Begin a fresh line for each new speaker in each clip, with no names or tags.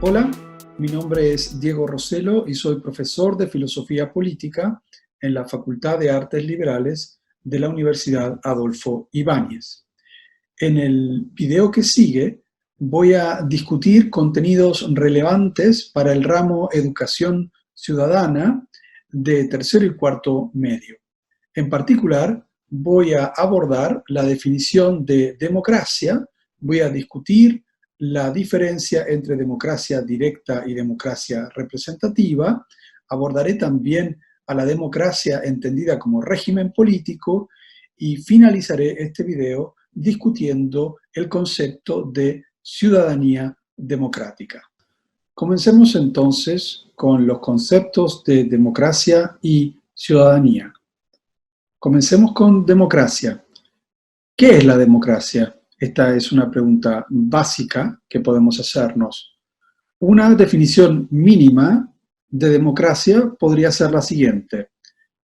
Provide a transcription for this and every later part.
Hola, mi nombre es Diego Rossello y soy profesor de Filosofía Política en la Facultad de Artes Liberales de la Universidad Adolfo Ibáñez. En el video que sigue voy a discutir contenidos relevantes para el ramo Educación Ciudadana de tercero y cuarto medio. En particular, voy a abordar la definición de democracia, voy a discutir la diferencia entre democracia directa y democracia representativa, abordaré también a la democracia entendida como régimen político y finalizaré este video discutiendo el concepto de ciudadanía democrática. Comencemos entonces con los conceptos de democracia y ciudadanía. Comencemos con democracia. ¿Qué es la democracia? Esta es una pregunta básica que podemos hacernos. Una definición mínima de democracia podría ser la siguiente.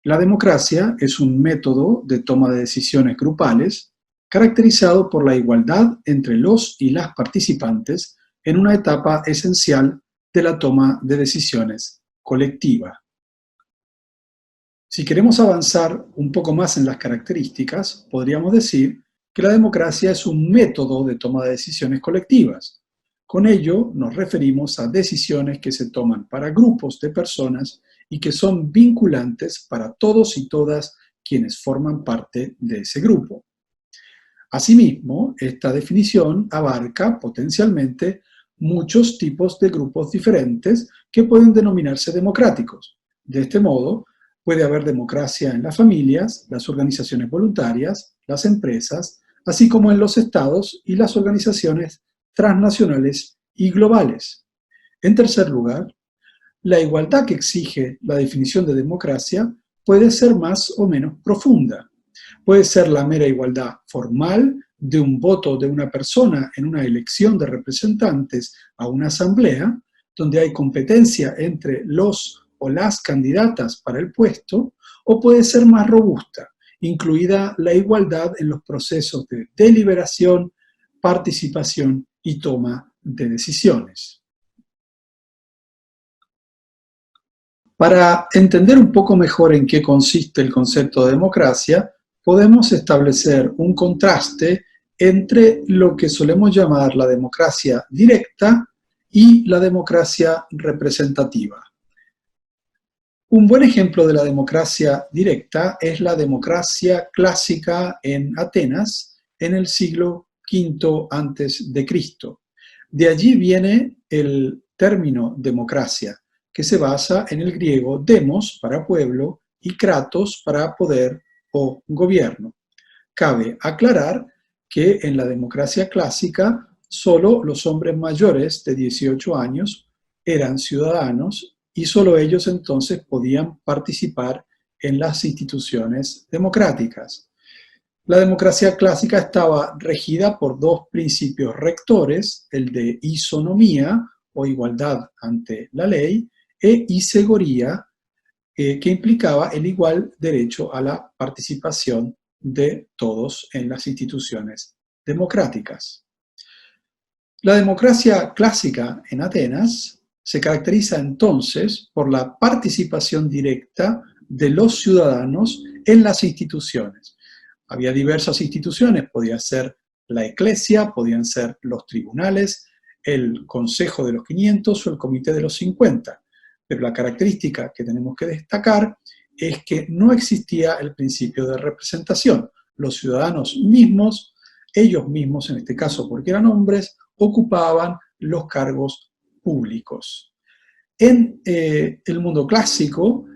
La democracia es un método de toma de decisiones grupales caracterizado por la igualdad entre los y las participantes en una etapa esencial de la toma de decisiones colectiva. Si queremos avanzar un poco más en las características, podríamos decir que la democracia es un método de toma de decisiones colectivas. Con ello nos referimos a decisiones que se toman para grupos de personas y que son vinculantes para todos y todas quienes forman parte de ese grupo. Asimismo, esta definición abarca potencialmente muchos tipos de grupos diferentes que pueden denominarse democráticos. De este modo, puede haber democracia en las familias, las organizaciones voluntarias, las empresas, así como en los estados y las organizaciones transnacionales y globales. En tercer lugar, la igualdad que exige la definición de democracia puede ser más o menos profunda. Puede ser la mera igualdad formal de un voto de una persona en una elección de representantes a una asamblea, donde hay competencia entre los o las candidatas para el puesto, o puede ser más robusta, incluida la igualdad en los procesos de deliberación, participación y toma de decisiones. Para entender un poco mejor en qué consiste el concepto de democracia, podemos establecer un contraste entre lo que solemos llamar la democracia directa y la democracia representativa. Un buen ejemplo de la democracia directa es la democracia clásica en Atenas en el siglo V a.C. De allí viene el término democracia, que se basa en el griego demos para pueblo y kratos para poder o gobierno. Cabe aclarar que en la democracia clásica solo los hombres mayores de 18 años eran ciudadanos y solo ellos entonces podían participar en las instituciones democráticas. La democracia clásica estaba regida por dos principios rectores, el de isonomía o igualdad ante la ley e isegoría, que implicaba el igual derecho a la participación de todos en las instituciones democráticas. La democracia clásica en Atenas se caracteriza entonces por la participación directa de los ciudadanos en las instituciones. Había diversas instituciones, podía ser la Eclesia, podían ser los tribunales, el Consejo de los 500 o el Comité de los 50. Pero la característica que tenemos que destacar es que no existía el principio de representación. Los ciudadanos mismos, ellos mismos en este caso porque eran hombres, ocupaban los cargos públicos. En el mundo clásico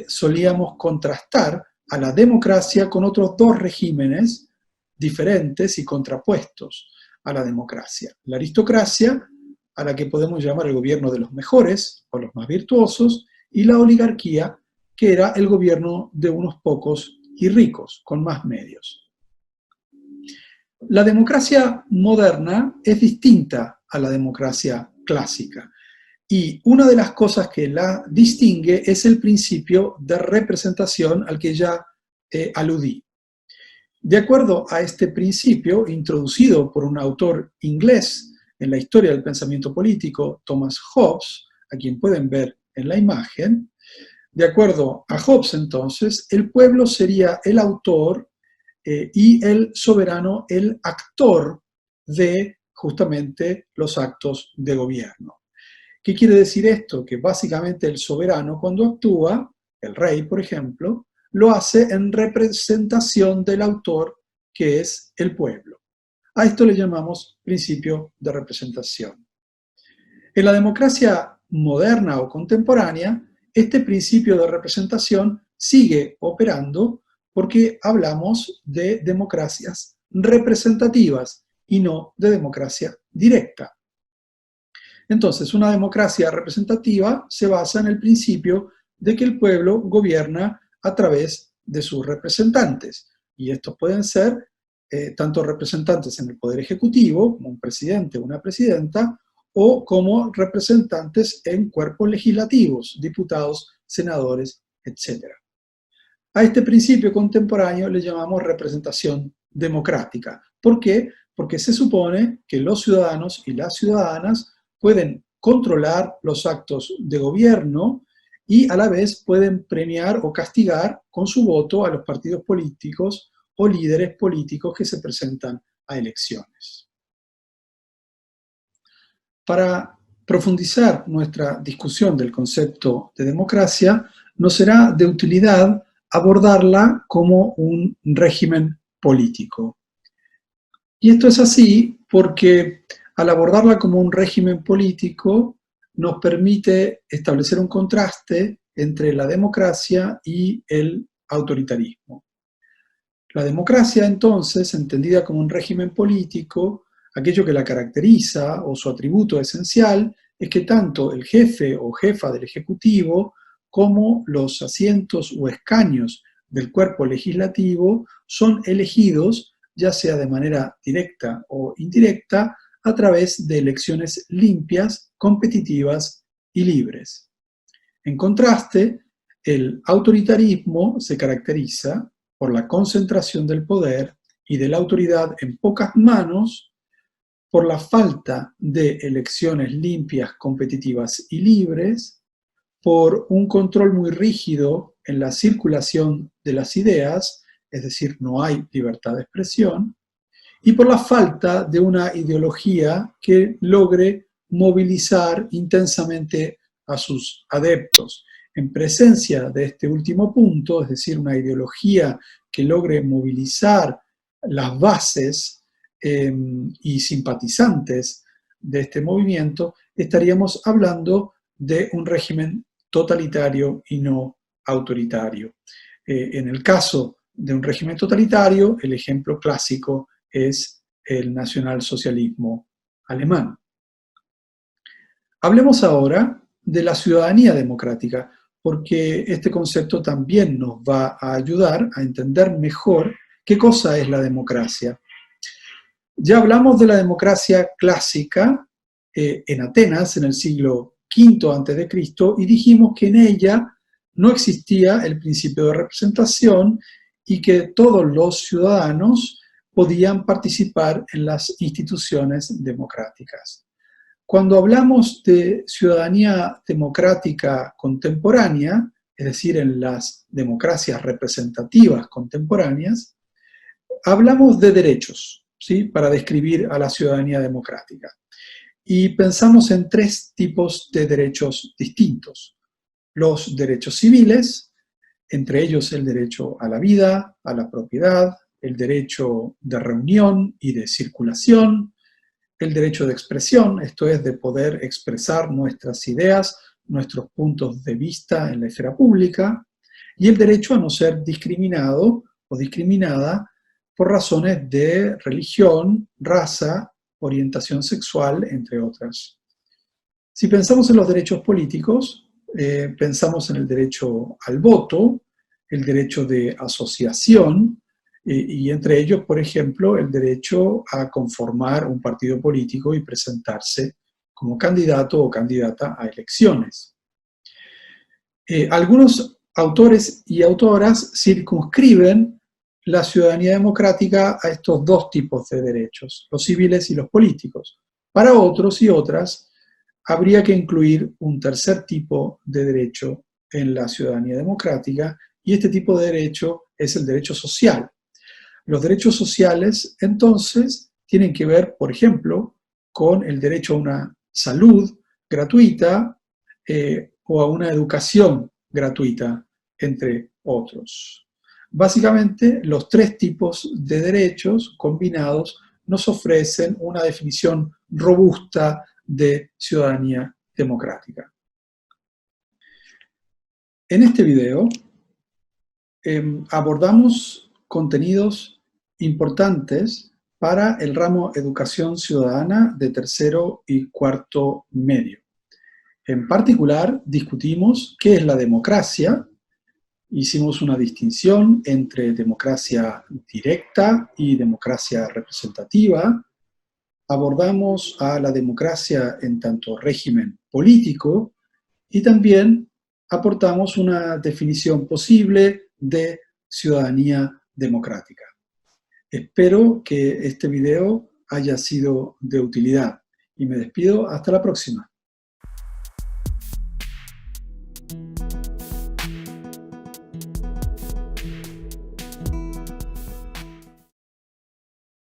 solíamos contrastar a la democracia con otros dos regímenes diferentes y contrapuestos a la democracia. La aristocracia, a la que podemos llamar el gobierno de los mejores o los más virtuosos, y la oligarquía, que era el gobierno de unos pocos y ricos, con más medios. La democracia moderna es distinta a la democracia clásica. Y una de las cosas que la distingue es el principio de representación al que ya aludí. De acuerdo a este principio, introducido por un autor inglés en la historia del pensamiento político, Thomas Hobbes, a quien pueden ver en la imagen, de acuerdo a Hobbes, entonces, el pueblo sería el autor y el soberano el actor de justamente los actos de gobierno. ¿Qué quiere decir esto? Que básicamente el soberano, cuando actúa, el rey, por ejemplo, lo hace en representación del autor, que es el pueblo. A esto le llamamos principio de representación. En la democracia moderna o contemporánea, este principio de representación sigue operando porque hablamos de democracias representativas y no de democracia directa. Entonces, una democracia representativa se basa en el principio de que el pueblo gobierna a través de sus representantes. Y estos pueden ser tanto representantes en el poder ejecutivo, como un presidente o una presidenta, o como representantes en cuerpos legislativos, diputados, senadores, etc. A este principio contemporáneo le llamamos representación democrática. ¿Por qué? Porque se supone que los ciudadanos y las ciudadanas pueden controlar los actos de gobierno y a la vez pueden premiar o castigar con su voto a los partidos políticos o líderes políticos que se presentan a elecciones. Para profundizar nuestra discusión del concepto de democracia, nos será de utilidad abordarla como un régimen político. Y esto es así porque al abordarla como un régimen político nos permite establecer un contraste entre la democracia y el autoritarismo. La democracia, entonces, entendida como un régimen político, aquello que la caracteriza o su atributo esencial es que tanto el jefe o jefa del Ejecutivo como los asientos o escaños del cuerpo legislativo son elegidos, ya sea de manera directa o indirecta, a través de elecciones limpias, competitivas y libres. En contraste, el autoritarismo se caracteriza por la concentración del poder y de la autoridad en pocas manos, por la falta de elecciones limpias, competitivas y libres, por un control muy rígido en la circulación de las ideas, es decir, no hay libertad de expresión, y por la falta de una ideología que logre movilizar intensamente a sus adeptos. En presencia de este último punto, es decir, una ideología que logre movilizar las bases y simpatizantes de este movimiento, estaríamos hablando de un régimen totalitario y no autoritario. En el caso de un régimen totalitario, el ejemplo clásico es el nacionalsocialismo alemán. Hablemos ahora de la ciudadanía democrática, porque este concepto también nos va a ayudar a entender mejor qué cosa es la democracia. Ya hablamos de la democracia clásica en Atenas en el siglo V a.C. y dijimos que en ella no existía el principio de representación y que todos los ciudadanos podían participar en las instituciones democráticas. Cuando hablamos de ciudadanía democrática contemporánea, es decir, en las democracias representativas contemporáneas, hablamos de derechos, ¿sí?, para describir a la ciudadanía democrática. Y pensamos en tres tipos de derechos distintos. Los derechos civiles, entre ellos el derecho a la vida, a la propiedad, el derecho de reunión y de circulación, el derecho de expresión, esto es, de poder expresar nuestras ideas, nuestros puntos de vista en la esfera pública, y el derecho a no ser discriminado o discriminada por razones de religión, raza, orientación sexual, entre otras. Si pensamos en los derechos políticos, pensamos en el derecho al voto, el derecho de asociación, y entre ellos, por ejemplo, el derecho a conformar un partido político y presentarse como candidato o candidata a elecciones. Algunos autores y autoras circunscriben la ciudadanía democrática a estos dos tipos de derechos, los civiles y los políticos. Para otros y otras, habría que incluir un tercer tipo de derecho en la ciudadanía democrática, y este tipo de derecho es el derecho social. Los derechos sociales, entonces, tienen que ver, por ejemplo, con el derecho a una salud gratuita o a una educación gratuita, entre otros. Básicamente, los tres tipos de derechos combinados nos ofrecen una definición robusta de ciudadanía democrática. En este video abordamos contenidos importantes para el ramo Educación Ciudadana de tercero y cuarto medio. En particular, discutimos qué es la democracia. Hicimos una distinción entre democracia directa y democracia representativa. Abordamos a la democracia en tanto régimen político y también aportamos una definición posible de ciudadanía democrática. Espero que este video haya sido de utilidad y me despido hasta la próxima.